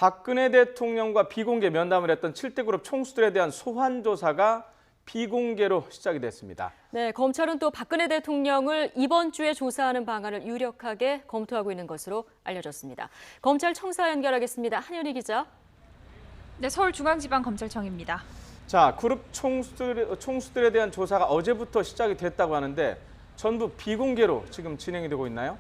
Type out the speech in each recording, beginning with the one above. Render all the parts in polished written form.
박근혜 대통령과 비공개 면담을 했던 7대 그룹 총수들에 대한 소환 조사가 비공개로 시작이 됐습니다. 네, 검찰은 또 박근혜 대통령을 이번 주에 조사하는 방안을 유력하게 검토하고 있는 것으로 알려졌습니다. 검찰 청사 연결하겠습니다. 한현희 기자. 네, 서울중앙지방검찰청입니다. 자, 그룹 총수들에 대한 조사가 어제부터 시작이 됐다고 하는데 전부 비공개로 지금 진행이 되고 있나요?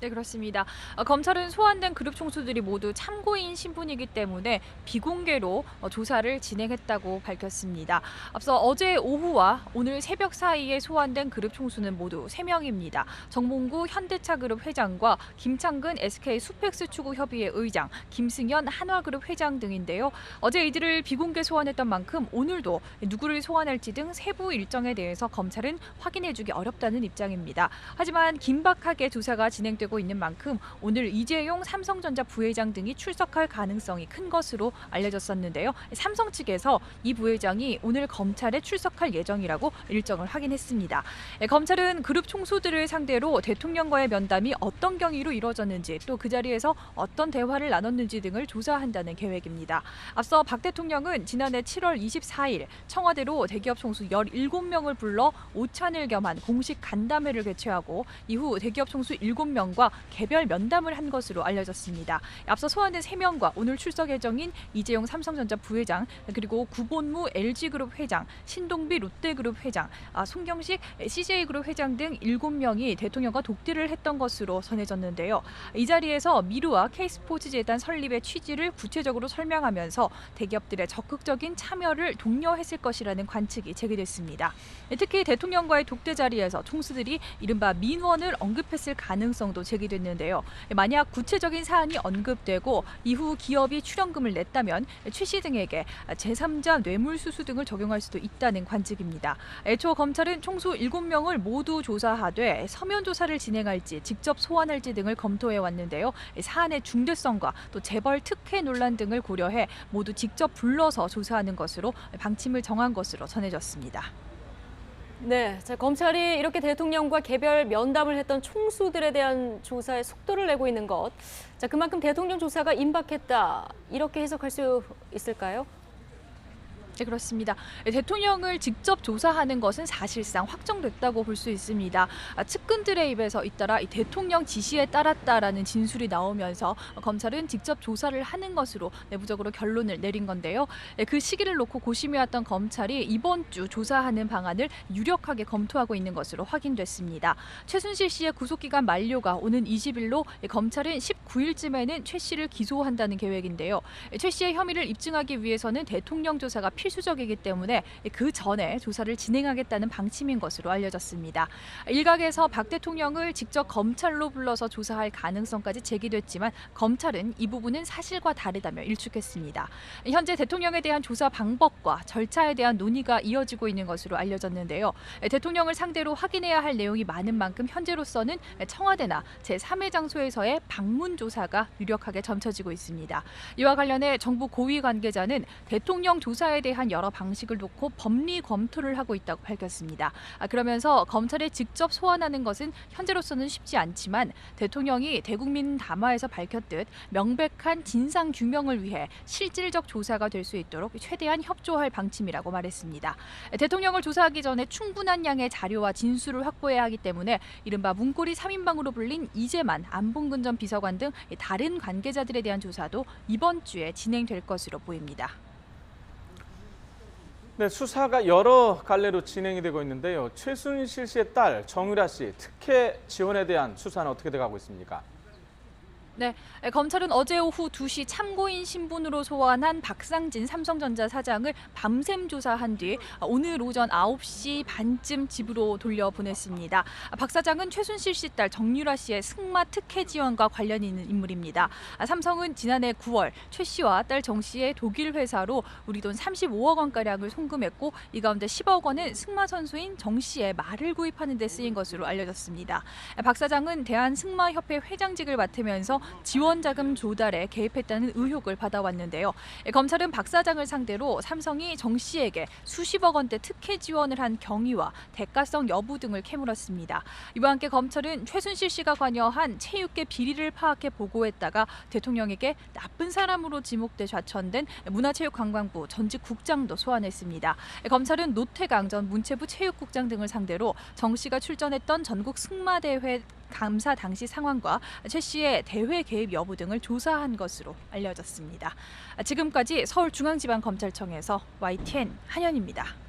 네, 그렇습니다. 검찰은 소환된 그룹 총수들이 모두 참고인 신분이기 때문에 비공개로 조사를 진행했다고 밝혔습니다. 앞서 어제 오후와 오늘 새벽 사이에 소환된 그룹 총수는 모두 3명입니다. 정몽구 현대차그룹 회장과 김창근 SK 수펙스 추구협의회 의장, 김승현 한화그룹 회장 등인데요. 어제 이들을 비공개 소환했던 만큼 오늘도 누구를 소환할지 등 세부 일정에 대해서 검찰은 확인해주기 어렵다는 입장입니다. 하지만 긴박하게 조사가 진행되고 있는 만큼 오늘 이재용 삼성전자 부회장 등이 출석할 가능성이 큰 것으로 알려졌었는데요. 삼성 측에서 이 부회장이 오늘 검찰에 출석할 예정이라고 일정을 확인했습니다. 검찰은 그룹 총수들을 상대로 대통령과의 면담이 어떤 경위로 이루어졌는지 또 그 자리에서 어떤 대화를 나눴는지 등을 조사한다는 계획입니다. 앞서 박 대통령은 지난해 7월 24일 청와대로 대기업 총수 17명을 불러 오찬을 겸한 공식 간담회를 개최하고 이후 대기업 총수 7명과 개별 면담을 한 것으로 알려졌습니다. 앞서 소환된 3명과 오늘 출석 예정인 이재용 삼성전자 부회장, 그리고 구본무 LG그룹 회장, 신동비 롯데그룹 회장, 송경식 CJ그룹 회장 등 7명이 대통령과 독대를 했던 것으로 전해졌는데요. 이 자리에서 미르와 K스포츠재단 설립의 취지를 구체적으로 설명하면서 대기업들의 적극적인 참여를 독려했을 것이라는 관측이 제기됐습니다. 특히 대통령과의 독대 자리에서 총수들이 이른바 민원을 언급했을 가능성도 제기됐는데요. 만약 구체적인 사안이 언급되고 이후 기업이 출연금을 냈다면 최 씨 등에게 제3자 뇌물수수 등을 적용할 수도 있다는 관측입니다. 애초 검찰은 총수 7명을 모두 조사하되 서면 조사를 진행할지 직접 소환할지 등을 검토해 왔는데요. 사안의 중대성과 또 재벌 특혜 논란 등을 고려해 모두 직접 불러서 조사하는 것으로 방침을 정한 것으로 전해졌습니다. 네, 자, 검찰이 이렇게 대통령과 개별 면담을 했던 총수들에 대한 조사에 속도를 내고 있는 것. 자, 그만큼 대통령 조사가 임박했다. 이렇게 해석할 수 있을까요? 네, 그렇습니다. 대통령을 직접 조사하는 것은 사실상 확정됐다고 볼 수 있습니다. 측근들의 입에서 잇따라 이 대통령 지시에 따랐다라는 진술이 나오면서 검찰은 직접 조사를 하는 것으로 내부적으로 결론을 내린 건데요. 그 시기를 놓고 고심해왔던 검찰이 이번 주 조사하는 방안을 유력하게 검토하고 있는 것으로 확인됐습니다. 최순실 씨의 구속기간 만료가 오는 20일로 검찰은 19일쯤에는 최 씨를 기소한다는 계획인데요. 최 씨의 혐의를 입증하기 위해서는 대통령 조사가 필수적이기 때문에 그 전에 조사를 진행하겠다는 방침인 것으로 알려졌습니다. 일각에서 박 대통령을 직접 검찰로 불러서 조사할 가능성까지 제기됐지만 검찰은 이 부분은 사실과 다르다며 일축했습니다. 현재 대통령에 대한 조사 방법과 절차에 대한 논의가 이어지고 있는 것으로 알려졌는데요. 대통령을 상대로 확인해야 할 내용이 많은 만큼 현재로서는 청와대나 제3의 장소에서의 방문 조사가 유력하게 점쳐지고 있습니다. 이와 관련해 정부 고위 관계자는 대통령 조사에 대한 여러 방식을 놓고 법리 검토를 하고 있다고 밝혔습니다. 그러면서 검찰에 직접 소환하는 것은 현재로서는 쉽지 않지만 대통령이 대국민 담화에서 밝혔듯 명백한 진상 규명을 위해 실질적 조사가 될 수 있도록 최대한 협조할 방침이라고 말했습니다. 대통령을 조사하기 전에 충분한 양의 자료와 진술을 확보해야 하기 때문에 이른바 문고리 3인방으로 불린 이재만 안봉근 전 비서관 등 다른 관계자들에 대한 조사도 이번 주에 진행될 것으로 보입니다. 네, 수사가 여러 갈래로 진행이 되고 있는데요. 최순실 씨의 딸 정유라 씨 특혜 지원에 대한 수사는 어떻게 돼가고 있습니까? 네, 검찰은 어제 오후 2시 참고인 신분으로 소환한 박상진 삼성전자 사장을 밤샘 조사한 뒤 오늘 오전 9시 반쯤 집으로 돌려보냈습니다. 박 사장은 최순실 씨 딸 정유라 씨의 승마 특혜 지원과 관련이 있는 인물입니다. 삼성은 지난해 9월 최 씨와 딸 정 씨의 독일 회사로 우리 돈 35억 원가량을 송금했고 이 가운데 10억 원은 승마 선수인 정 씨의 말을 구입하는 데 쓰인 것으로 알려졌습니다. 박 사장은 대한승마협회 회장직을 맡으면서 지원 자금 조달에 개입했다는 의혹을 받아왔는데요. 검찰은 박 사장을 상대로 삼성이 정 씨에게 수십억 원대 특혜 지원을 한 경위와 대가성 여부 등을 캐물었습니다. 이와 함께 검찰은 최순실 씨가 관여한 체육계 비리를 파악해 보고했다가 대통령에게 나쁜 사람으로 지목돼 좌천된 문화체육관광부 전직 국장도 소환했습니다. 검찰은 노태강 전 문체부 체육국장 등을 상대로 정 씨가 출전했던 전국 승마대회 감사 당시 상황과 최 씨의 대회 개입 여부 등을 조사한 것으로 알려졌습니다. 지금까지 서울중앙지방검찰청에서 YTN 한현입니다.